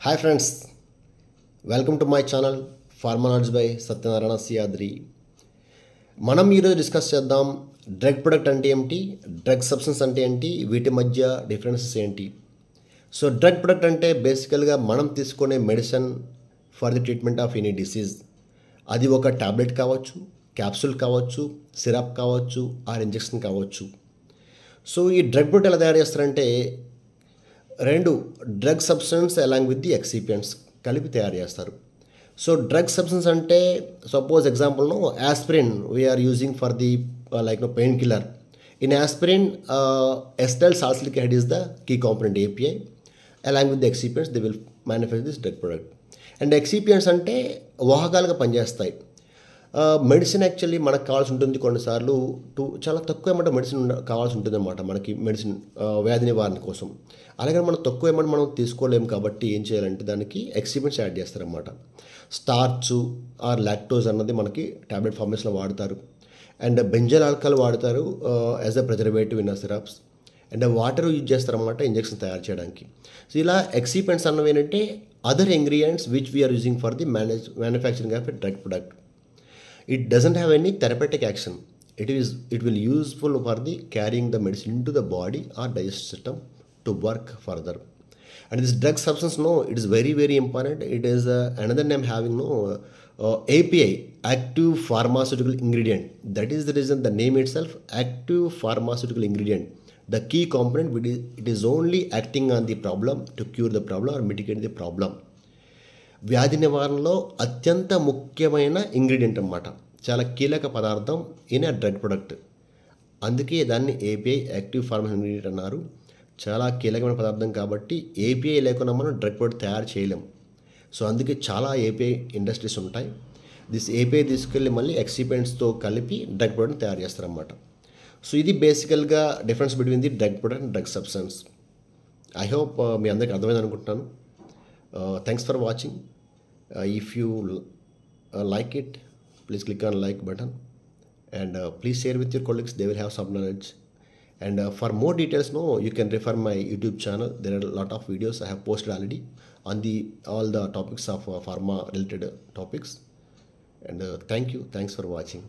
Hi friends, welcome to my channel Pharma Knowledge by Satyanarayana Siadri. మనం ఈరోజు discuss చేద్దాం drug product అంటే ఏంటి, డ్రగ్ సబ్స్టెన్స్ అంటే ఏంటి, వీటి మధ్య డిఫరెన్సెస్ ఏంటి. సో డ్రగ్ ప్రొడక్ట్ అంటే బేసికల్గా మనం తీసుకునే medicine for the treatment of any disease. అది ఒక టాబ్లెట్ కావచ్చు, క్యాప్సూల్ కావచ్చు, సిరప్ కావచ్చు, ఆర్ ఇంజెక్షన్ కావచ్చు. సో ఈ డ్రగ్ ప్రొడక్ట్ ఎలా తయారు చేస్తారంటే రెండు drug substance along with the excipients కలిపి తయారు చేస్తారు. సో డ్రగ్ సబ్స్టెన్స్ అంటే సపోజ్ ఎగ్జాంపుల్ను aspirin we are using for the like pain killer. In aspirin acetyl salicylic acid is the key component API. Along with the excipients they will manufacture this drug product. And ఎక్సిపియంట్స్ అంటే వాహకాలుగా పనిచేస్తాయి. Medicine actually మనకు కావాల్సి ఉంటుంది కొన్నిసార్లు చాలా తక్కువ amount medicine కావాల్సి ఉంటుంది అన్నమాట మనకి మెడిసిన్ వ్యాధి నివారణ కోసం. అలాగే మనం తక్కువ అమౌంట్ మనం తీసుకోలేము కాబట్టి ఏం చేయాలంటే దానికి ఎక్సిపియంట్స్ యాడ్ చేస్తారన్నమాట. స్టార్చ్ ఆర్ లాక్టోజ్ అన్నది మనకి టాబ్లెట్ ఫార్మేషన్లో వాడతారు. అండ్ బెంజల్ ఆల్కహాల్ వాడతారు as a preservative in syrups. And water use చేస్తారన్నమాట ఇంజెక్షన్ తయారు చేయడానికి. సో ఇలా ఎక్సిపియంట్స్ అన్నవి ఏంటంటే other ingredients which we are using for the manufacturing of a drug product. It doesn't have any therapeutic action. It will useful for the carrying the medicine into the body or digestive system to work further. And this drug substance, no, it is very very important. It is another name having API, active pharmaceutical ingredient. That is the reason the name itself, active pharmaceutical ingredient. The key component, it is only acting on the problem to cure the problem or mitigate the problem. వ్యాధి నివారణలో అత్యంత ముఖ్యమైన ingredient అన్నమాట, చాలా కీలక పదార్థం in a drug product. అందుకే దాన్ని ఏపీఐ, యాక్టివ్ ఫార్మా ఇంగ్రీడియంట్ అన్నారు. చాలా కీలకమైన పదార్థం కాబట్టి ఏపీఐ లేకుండా మనం డ్రగ్ ప్రొడక్ట్ తయారు చేయలేం. సో అందుకే చాలా ఏపీఐ ఇండస్ట్రీస్ ఉంటాయి. దిస్ ఏపీఐ తీసుకెళ్ళి మళ్ళీ ఎక్సిపియంట్స్తో కలిపి డ్రగ్ ప్రొడక్ట్ తయారు చేస్తారన్నమాట. సో ఇది బేసికల్గా difference between the drug product and drug substance. I hope మీ అందరికీ అర్థమైంది అనుకుంటున్నాను. Thanks for watching. If you like it, please click on like button and please share with your colleagues. They will have some knowledge. And for more details, you can refer my YouTube channel. There are a lot of videos I have posted already on all the topics of pharma related topics. And thanks for watching.